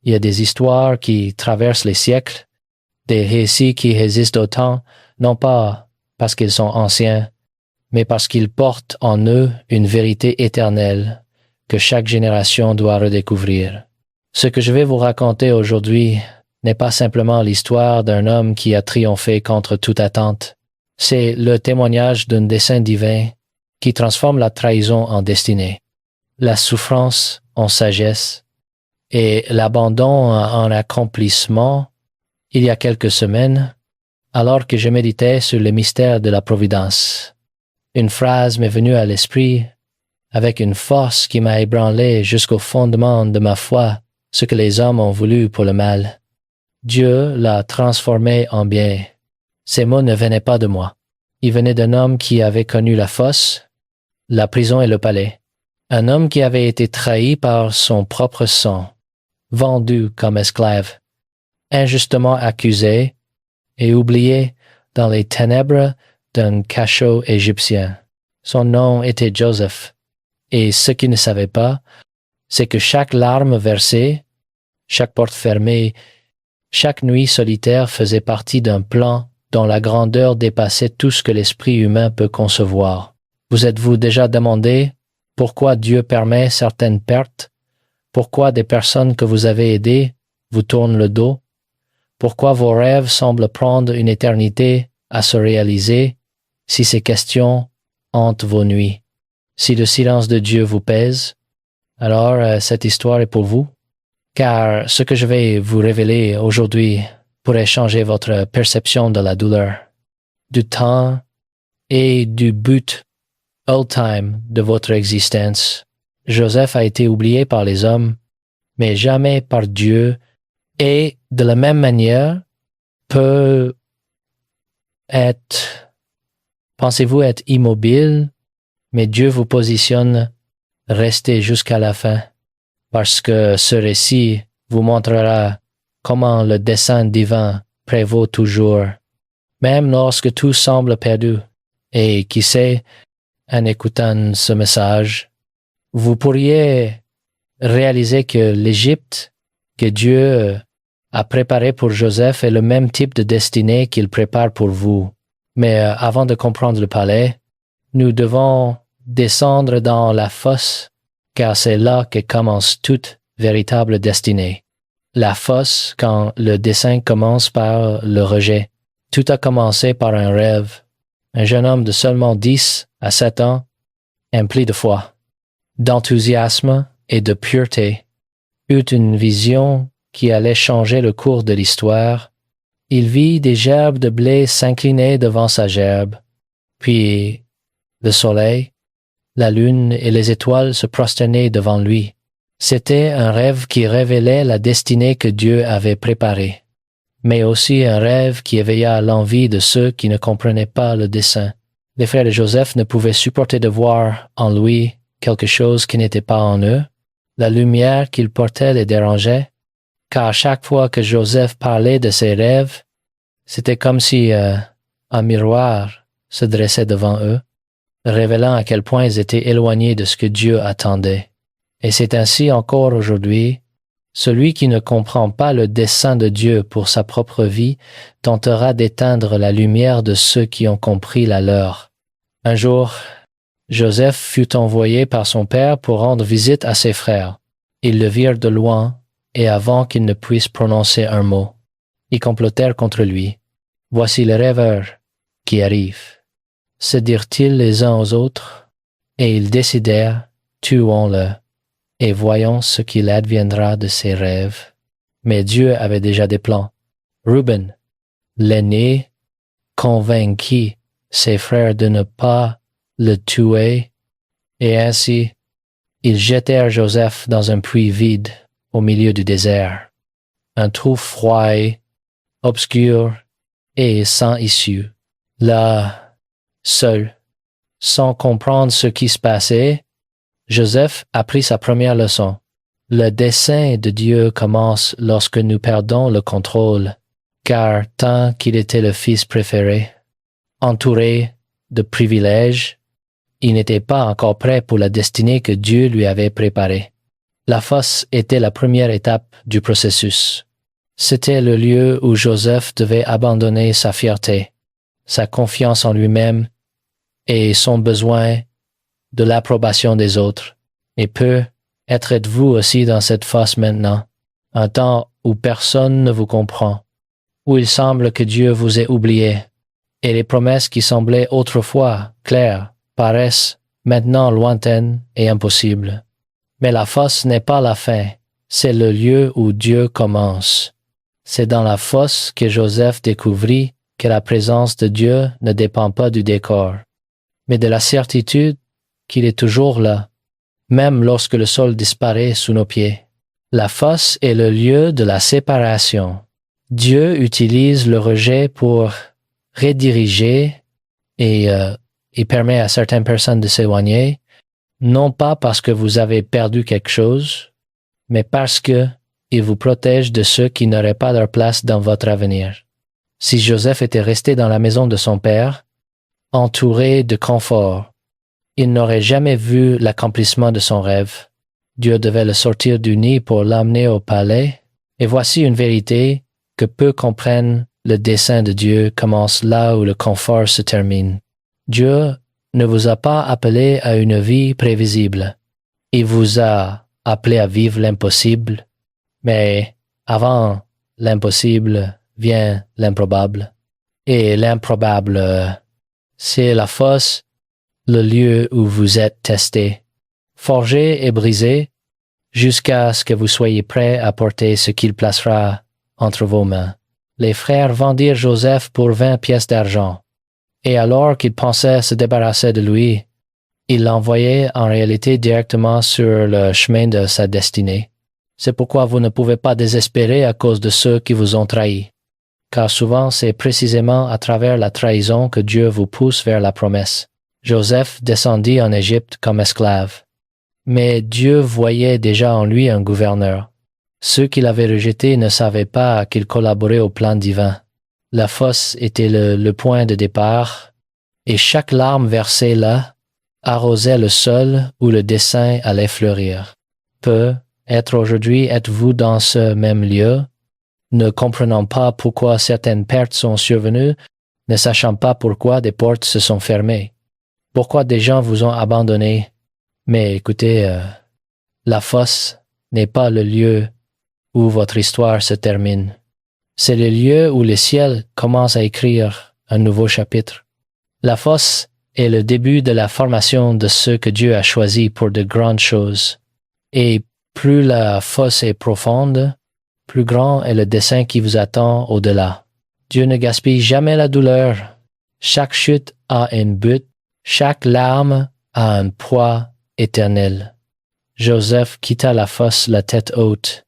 Il y a des histoires qui traversent les siècles, des récits qui résistent au temps, non pas parce qu'ils sont anciens, mais parce qu'ils portent en eux une vérité éternelle que chaque génération doit redécouvrir. Ce que je vais vous raconter aujourd'hui n'est pas simplement l'histoire d'un homme qui a triomphé contre toute attente. C'est le témoignage d'un dessein divin qui transforme la trahison en destinée, la souffrance en sagesse et l'abandon en accomplissement. Il y a quelques semaines, alors que je méditais sur le mystère de la providence, une phrase m'est venue à l'esprit avec une force qui m'a ébranlé jusqu'au fondement de ma foi, ce que les hommes ont voulu pour le mal. Dieu l'a transformé en bien. Ces mots ne venaient pas de moi. Ils venaient d'un homme qui avait connu la fosse, la prison et le palais. Un homme qui avait été trahi par son propre sang, vendu comme esclave, injustement accusé et oublié dans les ténèbres d'un cachot égyptien. Son nom était Joseph, et ce qu'il ne savait pas, c'est que chaque larme versée, chaque porte fermée, chaque nuit solitaire faisait partie d'un plan dont la grandeur dépassait tout ce que l'esprit humain peut concevoir. Vous êtes-vous déjà demandé pourquoi Dieu permet certaines pertes? Pourquoi des personnes que vous avez aidées vous tournent le dos? Pourquoi vos rêves semblent prendre une éternité à se réaliser si ces questions hantent vos nuits? Si le silence de Dieu vous pèse, alors cette histoire est pour vous, car ce que je vais vous révéler aujourd'hui pourrait changer votre perception de la douleur, du temps et du but ultime de votre existence. Joseph a été oublié par les hommes, mais jamais par Dieu, et de la même manière pensez-vous être immobile, mais Dieu vous positionne restez jusqu'à la fin, parce que ce récit vous montrera comment le dessein divin prévaut toujours, même lorsque tout semble perdu. Et qui sait, en écoutant ce message, vous pourriez réaliser que l'Égypte que Dieu a préparée pour Joseph est le même type de destinée qu'il prépare pour vous. Mais avant de comprendre le palais, nous devons descendre dans la fosse, car c'est là que commence toute véritable destinée. La fosse, quand le dessein commence par le rejet. Tout a commencé par un rêve. Un jeune homme de seulement 10 à 7 ans, empli de foi, d'enthousiasme et de pureté, eut une vision qui allait changer le cours de l'histoire. Il vit des gerbes de blé s'incliner devant sa gerbe, puis le soleil, la lune et les étoiles se prosternaient devant lui. C'était un rêve qui révélait la destinée que Dieu avait préparée, mais aussi un rêve qui éveilla l'envie de ceux qui ne comprenaient pas le dessein. Les frères de Joseph ne pouvaient supporter de voir en lui quelque chose qui n'était pas en eux. La lumière qu'il portait les dérangeait, car chaque fois que Joseph parlait de ses rêves, c'était comme si un miroir se dressait devant eux, révélant à quel point ils étaient éloignés de ce que Dieu attendait. Et c'est ainsi encore aujourd'hui, celui qui ne comprend pas le dessein de Dieu pour sa propre vie tentera d'éteindre la lumière de ceux qui ont compris la leur. Un jour, Joseph fut envoyé par son père pour rendre visite à ses frères. Ils le virent de loin, et avant qu'il ne puisse prononcer un mot, ils complotèrent contre lui. « Voici le rêveur qui arrive », se dirent-ils les uns aux autres, et ils décidèrent « Tuons-le, et voyons ce qu'il adviendra de ses rêves. » Mais Dieu avait déjà des plans. Reuben, l'aîné, convainquit ses frères de ne pas le tuer, et ainsi ils jetèrent Joseph dans un puits vide au milieu du désert, un trou froid, obscur et sans issue. Là, seul, sans comprendre ce qui se passait, Joseph apprit sa première leçon. Le dessein de Dieu commence lorsque nous perdons le contrôle, car tant qu'il était le fils préféré, entouré de privilèges, il n'était pas encore prêt pour la destinée que Dieu lui avait préparée. La fosse était la première étape du processus. C'était le lieu où Joseph devait abandonner sa fierté, sa confiance en lui-même et son besoin de l'approbation des autres. Et peut-être êtes-vous aussi dans cette fosse maintenant, un temps où personne ne vous comprend, où il semble que Dieu vous ait oublié, et les promesses qui semblaient autrefois claires paraissent maintenant lointaines et impossibles. Mais la fosse n'est pas la fin, c'est le lieu où Dieu commence. C'est dans la fosse que Joseph découvrit que la présence de Dieu ne dépend pas du décor, mais de la certitude qu'il est toujours là, même lorsque le sol disparaît sous nos pieds. La fosse est le lieu de la séparation. Dieu utilise le rejet pour rediriger et permet à certaines personnes de s'éloigner, non pas parce que vous avez perdu quelque chose, mais parce que il vous protège de ceux qui n'auraient pas leur place dans votre avenir. Si Joseph était resté dans la maison de son père, entouré de confort, il n'aurait jamais vu l'accomplissement de son rêve. Dieu devait le sortir du nid pour l'amener au palais, et voici une vérité que peu comprennent. Le dessein de Dieu commence là où le confort se termine. Dieu ne vous a pas appelé à une vie prévisible. Il vous a appelé à vivre l'impossible, mais avant l'impossible vient l'improbable. Et l'improbable, c'est la fosse, le lieu où vous êtes testé, forgé et brisé, jusqu'à ce que vous soyez prêt à porter ce qu'il placera entre vos mains. Les frères vendirent Joseph pour 20 pièces d'argent, et alors qu'ils pensaient se débarrasser de lui, ils l'envoyaient en réalité directement sur le chemin de sa destinée. C'est pourquoi vous ne pouvez pas désespérer à cause de ceux qui vous ont trahis, car souvent c'est précisément à travers la trahison que Dieu vous pousse vers la promesse. Joseph descendit en Égypte comme esclave, mais Dieu voyait déjà en lui un gouverneur. Ceux qui l'avaient rejeté ne savaient pas qu'il collaborait au plan divin. La fosse était le point de départ, et chaque larme versée là arrosait le sol où le dessein allait fleurir. Peut-être aujourd'hui êtes-vous dans ce même lieu, ne comprenant pas pourquoi certaines pertes sont survenues, ne sachant pas pourquoi des portes se sont fermées, pourquoi des gens vous ont abandonné. Mais écoutez, la fosse n'est pas le lieu où votre histoire se termine. C'est le lieu où le ciel commence à écrire un nouveau chapitre. La fosse est le début de la formation de ceux que Dieu a choisis pour de grandes choses. Et plus la fosse est profonde, plus grand est le dessein qui vous attend au-delà. Dieu ne gaspille jamais la douleur. Chaque chute a un but, chaque larme a un poids éternel. Joseph quitta la fosse la tête haute,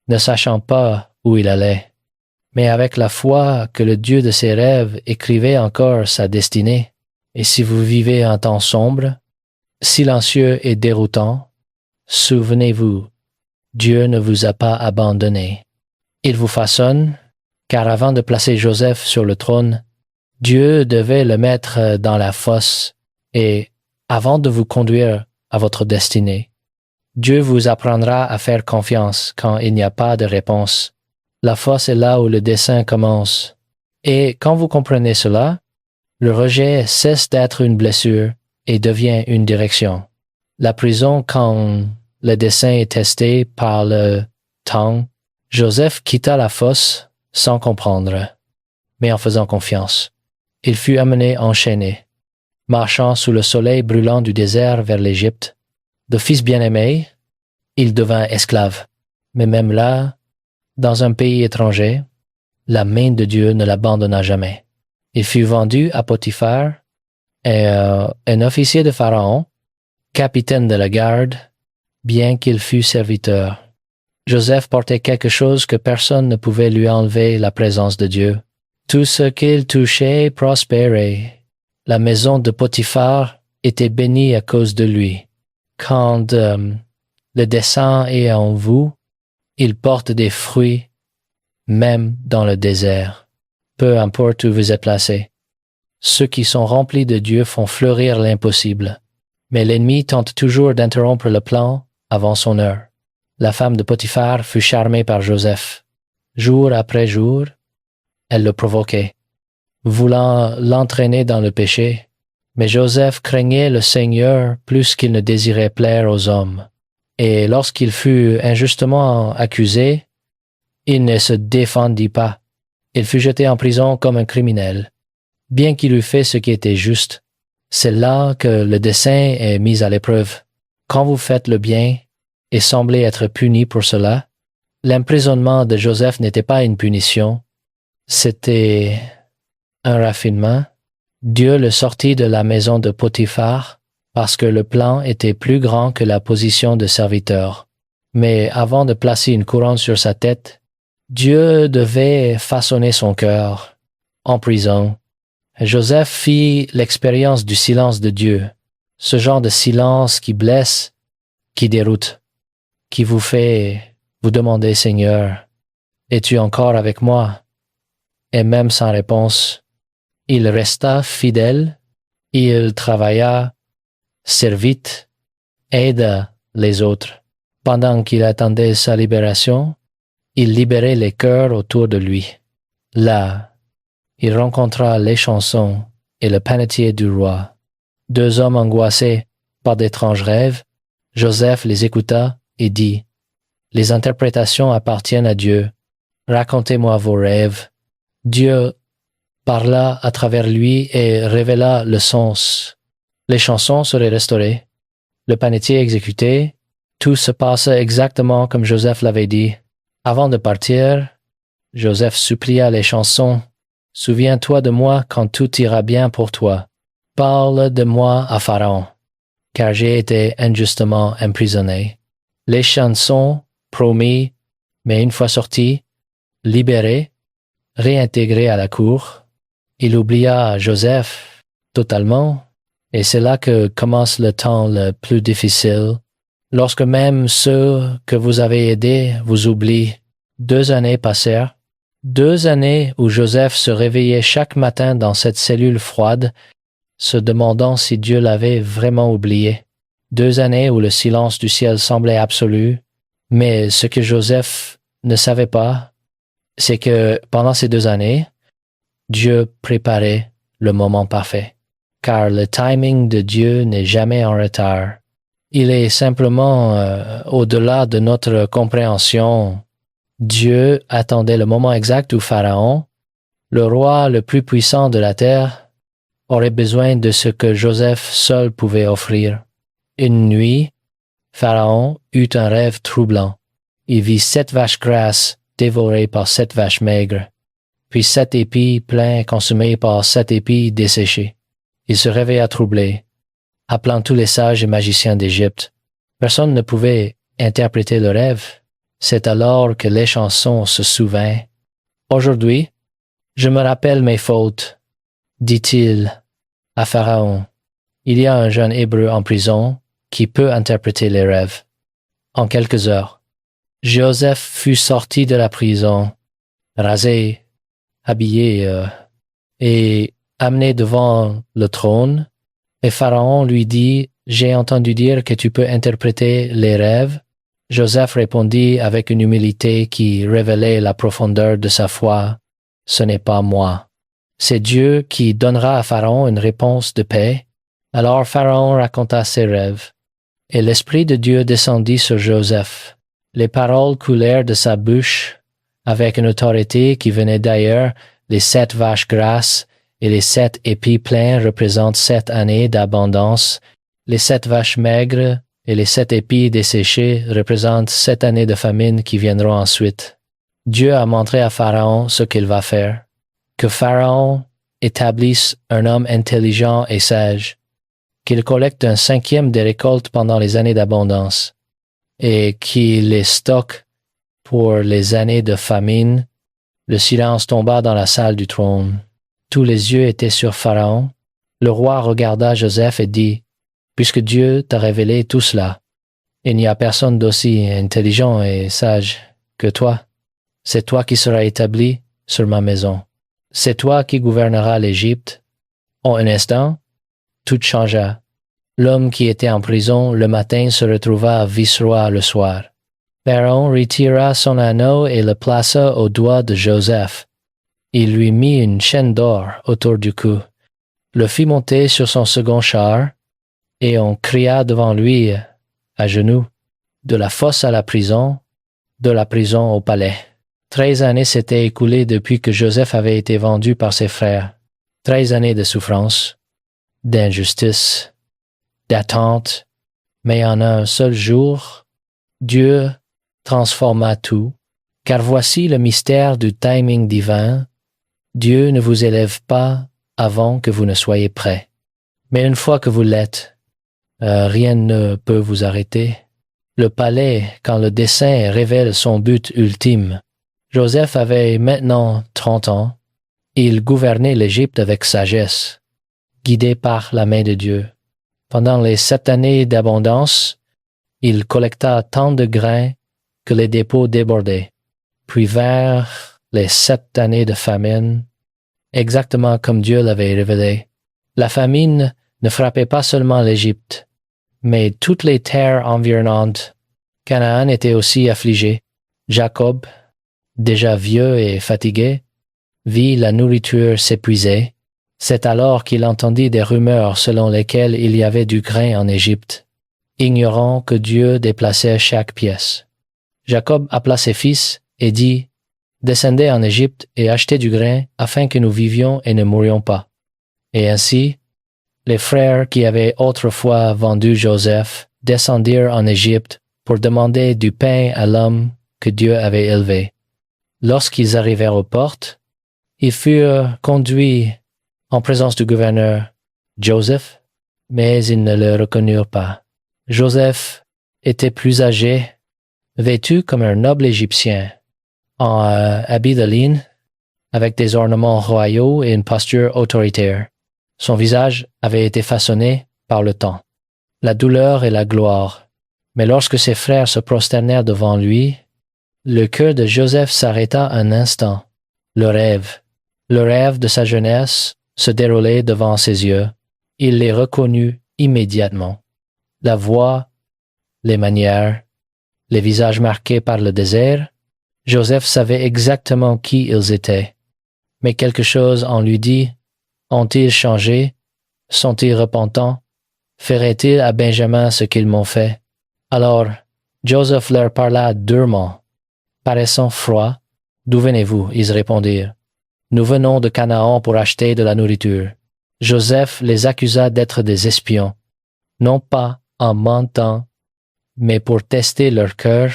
ne sachant pas où il allait, mais avec la foi que le Dieu de ses rêves écrivait encore sa destinée. Et si vous vivez un temps sombre, silencieux et déroutant, souvenez-vous, Dieu ne vous a pas abandonné. Il vous façonne, car avant de placer Joseph sur le trône, Dieu devait le mettre dans la fosse, et avant de vous conduire à votre destinée, Dieu vous apprendra à faire confiance quand il n'y a pas de réponse. La fosse est là où le dessein commence. Et quand vous comprenez cela, le rejet cesse d'être une blessure et devient une direction. La prison, quand le dessein est testé par le temps, Joseph quitta la fosse sans comprendre, mais en faisant confiance. Il fut amené enchaîné, marchant sous le soleil brûlant du désert vers l'Égypte. De fils bien-aimé, il devint esclave. Mais même là, dans un pays étranger, la main de Dieu ne l'abandonna jamais. Il fut vendu à Potiphar, un officier de Pharaon, capitaine de la garde, bien qu'il fût serviteur. Joseph portait quelque chose que personne ne pouvait lui enlever, la présence de Dieu. Tout ce qu'il touchait prospérait. La maison de Potiphar était bénie à cause de lui. Quand le dessein est en vous, il porte des fruits, même dans le désert. Peu importe où vous êtes placé. Ceux qui sont remplis de Dieu font fleurir l'impossible. Mais l'ennemi tente toujours d'interrompre le plan avant son heure. La femme de Potiphar fut charmée par Joseph. Jour après jour, elle le provoquait, voulant l'entraîner dans le péché. Mais Joseph craignait le Seigneur plus qu'il ne désirait plaire aux hommes. Et lorsqu'il fut injustement accusé, il ne se défendit pas. Il fut jeté en prison comme un criminel. Bien qu'il eût fait ce qui était juste, c'est là que le dessein est mis à l'épreuve. Quand vous faites le bien et semblez être puni pour cela, l'emprisonnement de Joseph n'était pas une punition, c'était un raffinement. Dieu le sortit de la maison de Potiphar parce que le plan était plus grand que la position de serviteur. Mais avant de placer une couronne sur sa tête, Dieu devait façonner son cœur. En prison, Joseph fit l'expérience du silence de Dieu, ce genre de silence qui blesse, qui déroute, qui vous fait vous demander, Seigneur, es-tu encore avec moi? Et même sans réponse, il resta fidèle, il travailla, servit, aida les autres. Pendant qu'il attendait sa libération, il libérait les cœurs autour de lui. Là, il rencontra les chansons et le panetier du roi. Deux hommes angoissés par d'étranges rêves. Joseph les écouta et dit, « Les interprétations appartiennent à Dieu. Racontez-moi vos rêves. » Dieu parla à travers lui et révéla le sens. Les chansons seraient restaurées, le panetier exécuté. Tout se passa exactement comme Joseph l'avait dit. Avant de partir, Joseph supplia les chansons. « Souviens-toi de moi quand tout ira bien pour toi. Parle de moi à Pharaon, car j'ai été injustement emprisonné. » Les chansons promis, mais une fois sortis, libérés, réintégrés à la cour, il oublia Joseph totalement, et c'est là que commence le temps le plus difficile, lorsque même ceux que vous avez aidés vous oublient. 2 années passèrent, 2 années où Joseph se réveillait chaque matin dans cette cellule froide, se demandant si Dieu l'avait vraiment oublié. 2 années où le silence du ciel semblait absolu, mais ce que Joseph ne savait pas, c'est que pendant ces 2 années, Dieu préparait le moment parfait, car le timing de Dieu n'est jamais en retard. Il est simplement au-delà de notre compréhension. Dieu attendait le moment exact où Pharaon, le roi le plus puissant de la terre, aurait besoin de ce que Joseph seul pouvait offrir. Une nuit, Pharaon eut un rêve troublant. Il vit 7 vaches grasses dévorées par 7 vaches maigres, puis 7 épis pleins consumés par 7 épis desséchés. Il se réveilla troublé, appelant tous les sages et magiciens d'Égypte. Personne ne pouvait interpréter le rêve. C'est alors que les chansons se souvint. « Aujourd'hui, je me rappelle mes fautes, dit-il à Pharaon. Il y a un jeune Hébreu en prison qui peut interpréter les rêves. » En quelques heures, Joseph fut sorti de la prison, rasé, habillé et amené devant le trône. Et Pharaon lui dit, « J'ai entendu dire que tu peux interpréter les rêves. » Joseph répondit avec une humilité qui révélait la profondeur de sa foi, « Ce n'est pas moi. C'est Dieu qui donnera à Pharaon une réponse de paix. » Alors Pharaon raconta ses rêves, et l'Esprit de Dieu descendit sur Joseph. Les paroles coulèrent de sa bouche avec une autorité qui venait d'ailleurs. Les 7 vaches grasses et les 7 épis pleins représentent 7 années d'abondance. Les 7 vaches maigres et les 7 épis desséchés représentent 7 années de famine qui viendront ensuite. Dieu a montré à Pharaon ce qu'il va faire. Que Pharaon établisse un homme intelligent et sage, qu'il collecte un 5e des récoltes pendant les années d'abondance, et qu'il les stocke pour les années de famine. Le silence tomba dans la salle du trône. Tous les yeux étaient sur Pharaon. Le roi regarda Joseph et dit, « Puisque Dieu t'a révélé tout cela, il n'y a personne d'aussi intelligent et sage que toi. C'est toi qui seras établi sur ma maison. C'est toi qui gouverneras l'Égypte. » En un instant, tout changea. L'homme qui était en prison le matin se retrouva vice-roi le soir. Pharaon retira son anneau et le plaça au doigt de Joseph. Il lui mit une chaîne d'or autour du cou, le fit monter sur son second char, et on cria devant lui, à genoux, de la fosse à la prison, de la prison au palais. 13 années s'étaient écoulées depuis que Joseph avait été vendu par ses frères. 13 années de souffrance, d'injustice, d'attente, mais en un seul jour, Dieu transforma tout, car voici le mystère du timing divin. Dieu ne vous élève pas avant que vous ne soyez prêt. Mais une fois que vous l'êtes, rien ne peut vous arrêter. Le palais, quand le dessein révèle son but ultime. Joseph avait maintenant 30 ans. Il gouvernait l'Égypte avec sagesse, guidé par la main de Dieu. Pendant les 7 années d'abondance, il collecta tant de grains que les dépôts débordaient. Puis vers les 7 années de famine, exactement comme Dieu l'avait révélé. La famine ne frappait pas seulement l'Égypte, mais toutes les terres environnantes. Canaan était aussi affligé. Jacob, déjà vieux et fatigué, vit la nourriture s'épuiser. C'est alors qu'il entendit des rumeurs selon lesquelles il y avait du grain en Égypte, ignorant que Dieu déplaçait chaque pièce. Jacob appela ses fils et dit, « Descendez en Égypte et achetez du grain afin que nous vivions et ne mourions pas. » Et ainsi, les frères qui avaient autrefois vendu Joseph descendirent en Égypte pour demander du pain à l'homme que Dieu avait élevé. Lorsqu'ils arrivèrent aux portes, ils furent conduits en présence du gouverneur Joseph, mais ils ne le reconnurent pas. Joseph était plus âgé, vêtu comme un noble Égyptien, en habit de lin, avec des ornements royaux et une posture autoritaire. Son visage avait été façonné par le temps, la douleur et la gloire. Mais lorsque ses frères se prosternèrent devant lui, le cœur de Joseph s'arrêta un instant. Le rêve de sa jeunesse se déroulait devant ses yeux. Il les reconnut immédiatement. La voix, les manières, les visages marqués par le désert, Joseph savait exactement qui ils étaient. Mais quelque chose en lui dit, ont-ils changé? Sont-ils repentants? Feraient-ils à Benjamin ce qu'ils m'ont fait? Alors, Joseph leur parla durement. Paraissant froid, d'où venez-vous? Ils répondirent. Nous venons de Canaan pour acheter de la nourriture. Joseph les accusa d'être des espions, non pas en mentant, mais pour tester leur cœur.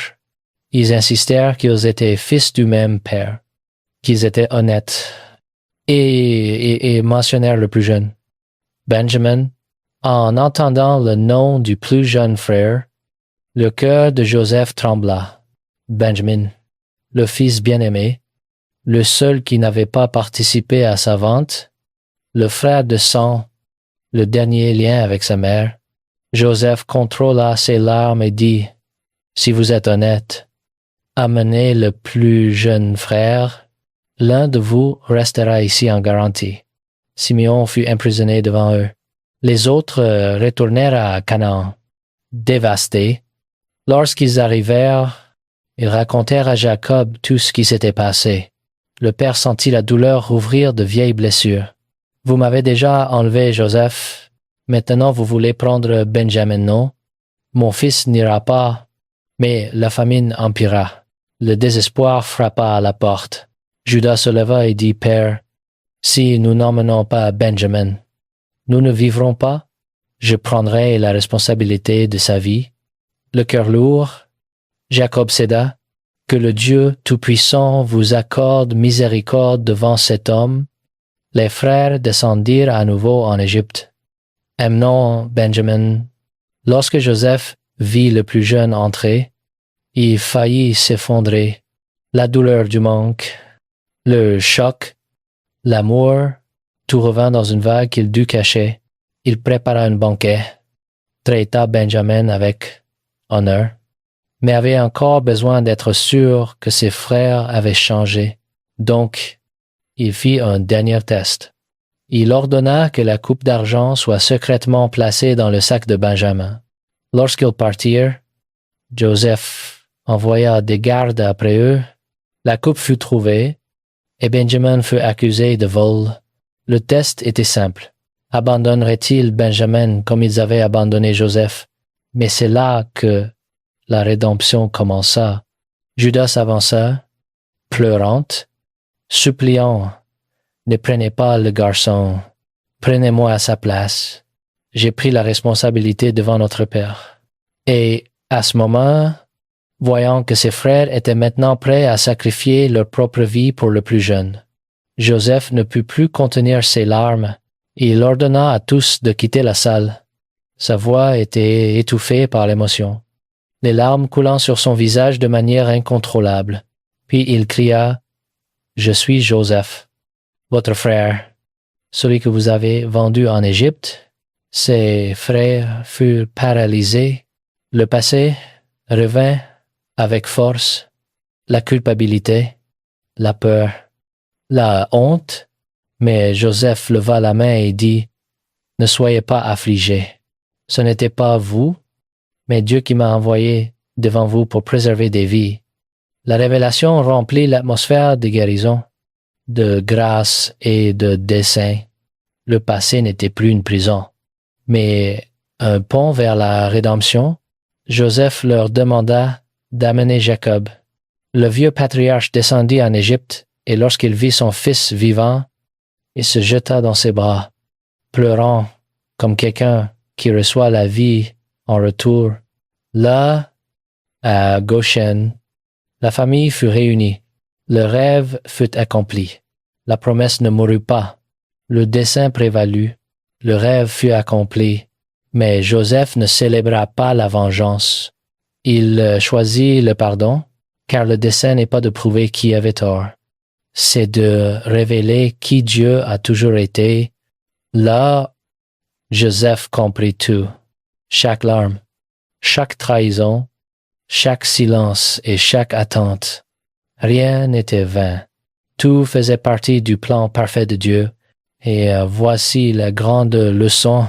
Ils insistèrent qu'ils étaient fils du même père, qu'ils étaient honnêtes, et mentionnèrent le plus jeune, Benjamin. En entendant le nom du plus jeune frère, le cœur de Joseph trembla. Benjamin, le fils bien-aimé, le seul qui n'avait pas participé à sa vente, le frère de sang, le dernier lien avec sa mère. Joseph contrôla ses larmes et dit, « Si vous êtes honnête, amenez le plus jeune frère, l'un de vous restera ici en garantie. » Simeon fut emprisonné devant eux. Les autres retournèrent à Canaan, dévastés. Lorsqu'ils arrivèrent, ils racontèrent à Jacob tout ce qui s'était passé. Le père sentit la douleur rouvrir de vieilles blessures. « Vous m'avez déjà enlevé Joseph. Maintenant vous voulez prendre Benjamin, non? Mon fils n'ira pas. » Mais la famine empira. Le désespoir frappa à la porte. Judas se leva et dit, « Père, si nous n'emmenons pas Benjamin, nous ne vivrons pas. Je prendrai la responsabilité de sa vie. » Le cœur lourd, Jacob céda. « Que le Dieu Tout-Puissant vous accorde miséricorde devant cet homme. » Les frères descendirent à nouveau en Égypte. Emmenant Benjamin. Lorsque Joseph vit le plus jeune entrer, il faillit s'effondrer. La douleur du manque, le choc, l'amour, tout revint dans une vague qu'il dut cacher. Il prépara un banquet, traita Benjamin avec honneur, mais avait encore besoin d'être sûr que ses frères avaient changé. Donc, il fit un dernier test. Il ordonna que la coupe d'argent soit secrètement placée dans le sac de Benjamin. Lorsqu'ils partirent, Joseph envoya des gardes après eux. La coupe fut trouvée et Benjamin fut accusé de vol. Le test était simple. Abandonnerait-il Benjamin comme ils avaient abandonné Joseph? Mais c'est là que la rédemption commença. Judas avança, pleurante, suppliant, ne prenez pas le garçon, prenez-moi à sa place. J'ai pris la responsabilité devant notre Père. Et à ce moment, voyant que ses frères étaient maintenant prêts à sacrifier leur propre vie pour le plus jeune, Joseph ne put plus contenir ses larmes et il ordonna à tous de quitter la salle. Sa voix était étouffée par l'émotion, les larmes coulant sur son visage de manière incontrôlable. Puis il cria, « Je suis Joseph, votre frère, celui que vous avez vendu en Égypte. » Ses frères furent paralysés. Le passé revint avec force, la culpabilité, la peur, la honte. Mais Joseph leva la main et dit, « Ne soyez pas affligés. Ce n'était pas vous, mais Dieu qui m'a envoyé devant vous pour préserver des vies. » La révélation remplit l'atmosphère de guérison, de grâce et de dessein. Le passé n'était plus une prison, mais un pont vers la rédemption. Joseph leur demanda d'amener Jacob. Le vieux patriarche descendit en Égypte, et lorsqu'il vit son fils vivant, il se jeta dans ses bras, pleurant comme quelqu'un qui reçoit la vie en retour. Là, à Goshen, la famille fut réunie. Le rêve fut accompli. La promesse ne mourut pas. Le dessein prévalut. Le rêve fut accompli. Mais Joseph ne célébra pas la vengeance. Il choisit le pardon, car le dessein n'est pas de prouver qui avait tort. C'est de révéler qui Dieu a toujours été. Là, Joseph comprit tout. Chaque larme, chaque trahison, chaque silence et chaque attente. Rien n'était vain. Tout faisait partie du plan parfait de Dieu. Et voici la grande leçon.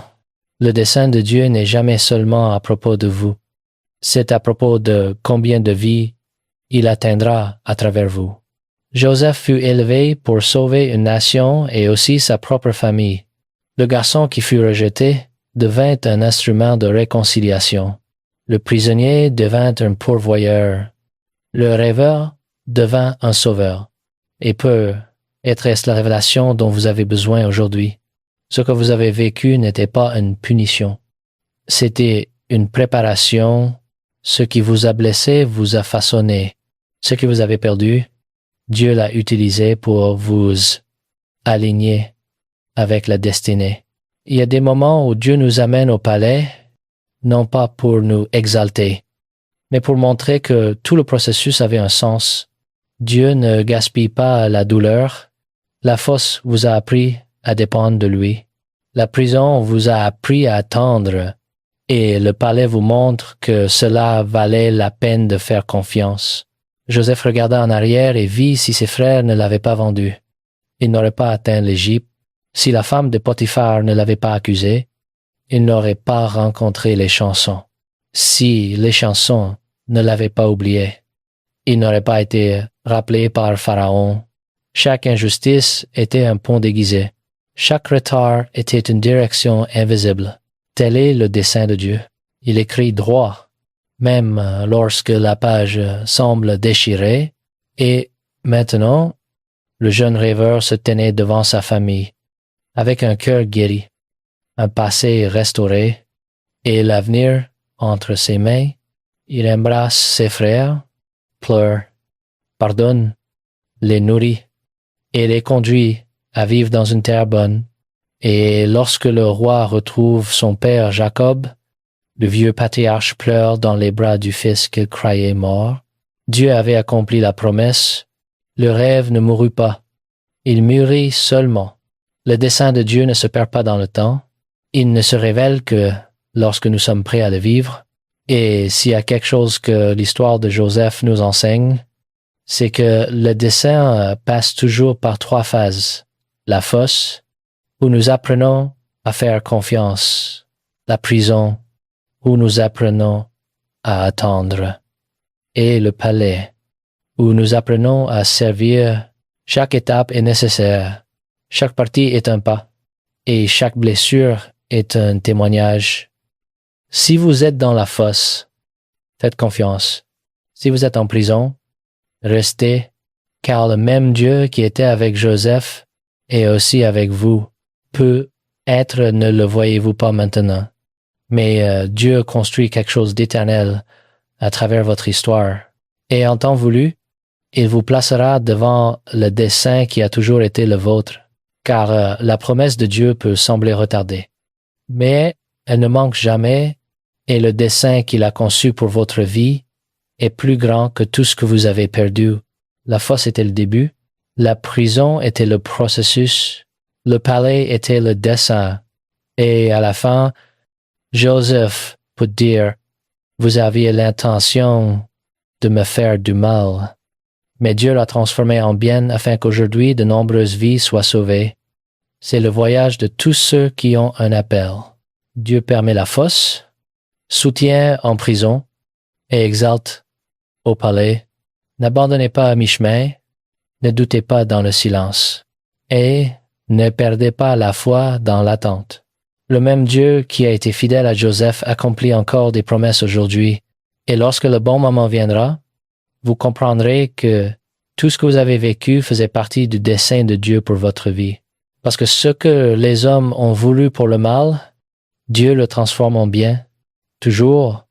Le dessein de Dieu n'est jamais seulement à propos de vous. C'est à propos de combien de vies il atteindra à travers vous. Joseph fut élevé pour sauver une nation et aussi sa propre famille. Le garçon qui fut rejeté devint un instrument de réconciliation. Le prisonnier devint un pourvoyeur. Le rêveur devint un sauveur. Et peut être la révélation dont vous avez besoin aujourd'hui. Ce que vous avez vécu n'était pas une punition. C'était une préparation. Ce qui vous a blessé vous a façonné. Ce que vous avez perdu, Dieu l'a utilisé pour vous aligner avec la destinée. Il y a des moments où Dieu nous amène au palais, non pas pour nous exalter, mais pour montrer que tout le processus avait un sens. Dieu ne gaspille pas la douleur. La fosse vous a appris à dépendre de lui. La prison vous a appris à attendre, et le palais vous montre que cela valait la peine de faire confiance. Joseph regarda en arrière et vit si ses frères ne l'avaient pas vendu. Il n'aurait pas atteint l'Égypte. Si la femme de Potiphar ne l'avait pas accusé, il n'aurait pas rencontré les chansons. Si les chansons ne l'avaient pas oublié, il n'aurait pas été rappelé par Pharaon. Chaque injustice était un pont déguisé. Chaque retard était une direction invisible. Tel est le dessein de Dieu. Il écrit droit, même lorsque la page semble déchirée. Et maintenant, le jeune rêveur se tenait devant sa famille, avec un cœur guéri, un passé restauré, et l'avenir entre ses mains. Il embrasse ses frères, pleure, pardonne, les nourrit, et les conduit à vivre dans une terre bonne. Et lorsque le roi retrouve son père Jacob, le vieux patriarche pleure dans les bras du fils qu'il croyait mort. Dieu avait accompli la promesse. Le rêve ne mourut pas. Il mûrit seulement. Le dessein de Dieu ne se perd pas dans le temps. Il ne se révèle que lorsque nous sommes prêts à le vivre. Et s'il y a quelque chose que l'histoire de Joseph nous enseigne, c'est que le dessein passe toujours par 3 phases. La fosse, où nous apprenons à faire confiance. La prison, où nous apprenons à attendre. et le palais, où nous apprenons à servir. Chaque étape est nécessaire, chaque partie est un pas, et chaque blessure est un témoignage. Si vous êtes dans la fosse, faites confiance. Si vous êtes en prison, restez, car le même Dieu qui était avec Joseph est aussi avec vous. Peut-être ne le voyez-vous pas maintenant, mais Dieu construit quelque chose d'éternel à travers votre histoire. Et en temps voulu, il vous placera devant le dessein qui a toujours été le vôtre, car la promesse de Dieu peut sembler retardée. Mais elle ne manque jamais, et le dessein qu'il a conçu pour votre vie est plus grand que tout ce que vous avez perdu. La fosse était le début, la prison était le processus, le palais était le dessein, et à la fin, Joseph peut dire, vous aviez l'intention de me faire du mal. Mais Dieu l'a transformé en bien afin qu'aujourd'hui de nombreuses vies soient sauvées. C'est le voyage de tous ceux qui ont un appel. Dieu permet la fosse, soutient en prison et exalte au palais. N'abandonnez pas à mi-chemin, ne doutez pas dans le silence, et ne perdez pas la foi dans l'attente. Le même Dieu qui a été fidèle à Joseph accomplit encore des promesses aujourd'hui, et lorsque le bon moment viendra, vous comprendrez que tout ce que vous avez vécu faisait partie du dessein de Dieu pour votre vie. Parce que ce que les hommes ont voulu pour le mal, Dieu le transforme en bien, toujours